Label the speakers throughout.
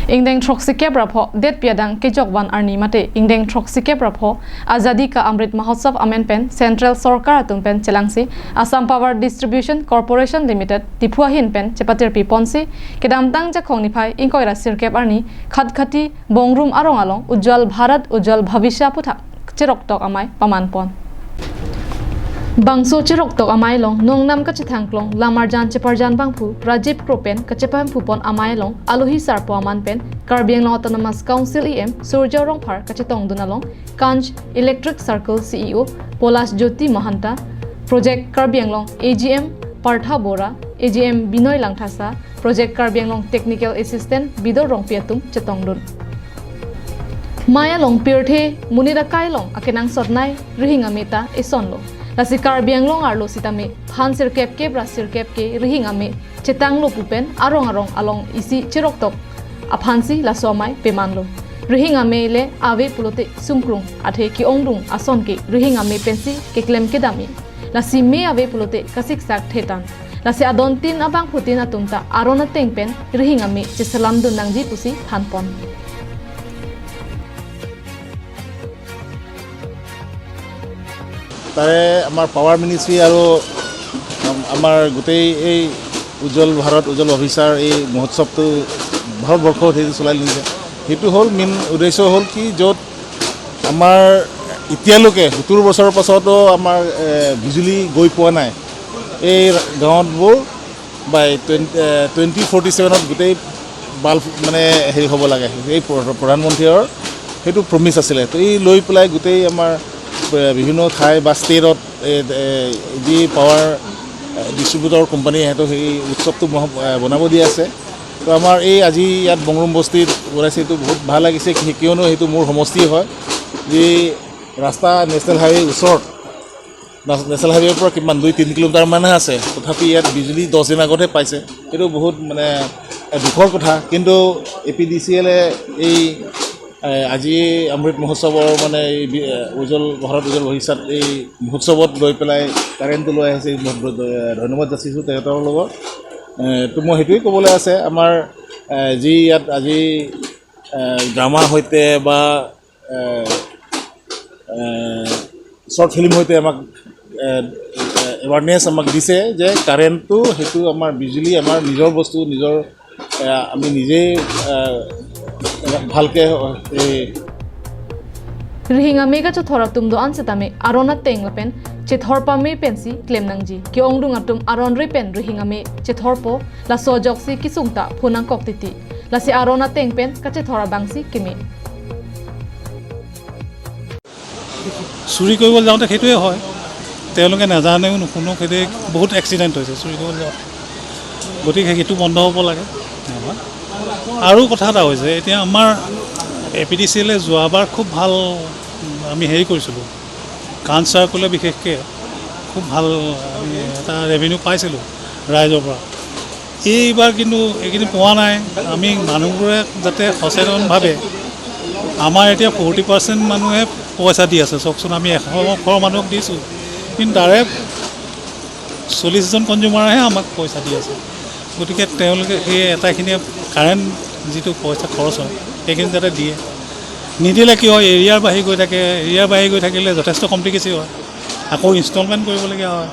Speaker 1: Ingdeng Troksike Brapho, Det Piadang Kejokban Arni Mate, Ingdeng Troksike Brapho, Azadi Ka Amrit Mahotsav Amen Pen, Central Sorkar Pen Chelangsi, Assam Power Distribution Corporation Limited, Tipuahin Pen, Chepatir Piponsi, Kedamtang Jakongnify, Inkoira Sirkep Arni, Khadkhati, Bongrum Arong Along, Ujjwal Bharat Ujjwal Bhavishya aphuthak, cheroktok amai pamanpon. Bangso cheroktok amai long nongnam ka chithangklong lamarjan cheparjan bangphu Rajiv Kropen ka chepam phupon amai long alohi sarpo aman pen Karbiang Long Autonomous Council EM Surja Rongphar ka chitong dunalong Kanj Electric Circle CEO Polas Jyoti Mahanta Project Karbiang Long AGM Partha Bora AGM Binoy Langthasa Project Karbiang Long Technical Assistant Bidor Rongpiatung chitong dun Maya long pirthe munida kai long akenang sotnai rihinga meta esonlo Lasi Karbiang Long arlo sitame phan sirkep ke bra sirkep ke rihinga me chetang lo pupen arong along isi cheroktok aphansi la somai pemanlo rihinga me le ave pulote sungkrung athe ki ongdung ason ke rihinga me pensi ke klem ke dami lasi me ave pulote kasik sak thetan lasi adontin abang phutin atumta arona tengpen rihinga me chesalam dun nangji pusi phanpon
Speaker 2: তাৰে আমাৰ power ministry আৰু আমাৰ গোটেই এই উজ্জ্বল ভাৰত উজ্জ্বল ভৱিষ্যৰ এই মহোৎসৱটো ভাৰতবৰ্ষত সেইটো চলাই নিছে সেইটো হ'ল মেইন উদ্দেশ্য হ'ল কি য'ত আমাৰ এতিয়ালৈকে 70 বছৰৰ পাছতো আমাৰ বিজুলী গৈ পোৱা নাই এই গাঁৱতবোৰ বাই 2047ত গোটেই বাল্ব মানে হেৰি হ'ব লাগে এই প্ৰধানমন্ত্ৰীৰ সেইটো প্ৰমিছ আছিলে তো এই লৈ পেলাই গোটেই আমাৰ বিভিন্ন ঠাই বা ষ্টেটত যি পাৱাৰ ডিষ্ট্ৰিবিউটৰ কোম্পানী সিহঁতক সেই উৎসৱটো বনাব দি আছে তো আমাৰ এই আজি ইয়াত বংৰুম বস্তিত বনাইছে এইটো বহুত ভাল লাগিছে কিয়নো সেইটো মোৰ সমষ্টি হয় যি ৰাস্তা নেশ্যনেল হাইৱে ওচৰত নেশ্যনেল হাইৱেৰ পৰা কিমান 2-3 কিলোমিটাৰ মানহে আছে তথাপি ইয়াত বিজুলী 10 দিন আগতহে পাইছে এইটো বহুত মানে দুখৰ কথা কিন্তু APDCL এই আজি অমৃত মহোৎসৱৰ মানে উজ্জ্বল ভাৰত উজ্জ্বল ভৱিষ্যত এই মহোৎসৱত লৈ পেলাই কাৰেণ্টটো লৈ আহিছে ধন্যবাদ যাচিছোঁ তেখেতৰ লগত তো মই সেইটোৱেই ক'বলৈ আছে আমাৰ যি ইয়াত আজি ড্ৰামাৰ সৈতে বা শ্বৰ্ট ফিল্ম সৈতে আমাক এৱাৰনেছ আমাক দিছে যে কাৰেণ্টটো সেইটো আমাৰ বিজুলী আমাৰ নিজৰ বস্তু নিজৰ আমি নিজেই ভালকে
Speaker 1: rihinga mega chothora tumdo ansetame arona tenglapen chethorpa me pensi klemnangji ki ongdung atum aron repen rihinga me chethorpo la sojoksi kisungta phunang koktiti la si arona tengpen ka chethora bangsi kimi
Speaker 3: চুৰি কৰিবলৈ যাওঁতে সেইটোৱে হয় তেওঁলোকে নাজানেও নুশুনো খেদে বহুত accident হৈছে চুৰি কৰিবলৈ যাওঁতে গতিকে সেইটো বন্ধ হ'ব লাগে আৰু কথা এটা হৈছে এতিয়া আমাৰ APDCL যোৱাবাৰ খুব ভাল আমি হেৰি কৰিছিলোঁ কানচাৰ ক'লে বিশেষকৈ খুব ভাল আমি এটা ৰেভিনিউ পাইছিলোঁ ৰাইজৰ পৰা এইবাৰ কিন্তু এইখিনি পোৱা নাই আমি মানুহবোৰে যাতে সচেতনভাৱে আমাৰ এতিয়া 40% মানুহে পইচা দি আছে চাওকচোন আমি 100 মানুহক দিছোঁ কিন্তু তাৰে 40জন কনজিউমাৰহে আমাক পইচা দি আছে গতিকে তেওঁলোকে সেই এটাখিনিয়ে কাৰেণ্ট যিটো পইচা খৰচ হয় সেইখিনি যাতে দিয়ে নিদিলে কি হয় এৰিয়াৰ বাঢ়ি গৈ থাকিলে যথেষ্ট কমপ্লিকেশ্যন হয় আকৌ ইনষ্টলমেণ্ট কৰিবলগীয়া হয়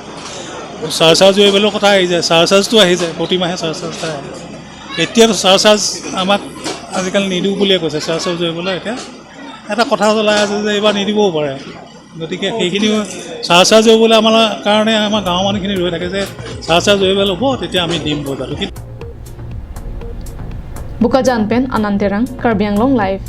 Speaker 3: চাৰ্জ ৱেবেলৰ কথা আহি যায় চাৰ্জটো আহি যায় প্ৰতিমাহে চাৰ্জ আহে এতিয়াতো চাৰ্জ আমাক আজিকালি নিদিওঁ বুলিয়ে কৈছে চাৰ্জ ৱেবেলৰ এতিয়া এটা কথা চলাই আছে যে এইবাৰ নিদিবও পাৰে গতিকে সেইখিনি চাৰ্জ ৱেবেলে আমাৰ কাৰণে আমাৰ গাঁৱৰ মানুহখিনি ৰৈ থাকে যে চাৰ্জ ৱেবেল হ'ব তেতিয়া আমি দিম বজাৰটো
Speaker 1: Bukajan pen Ananterang Karbiang Long Live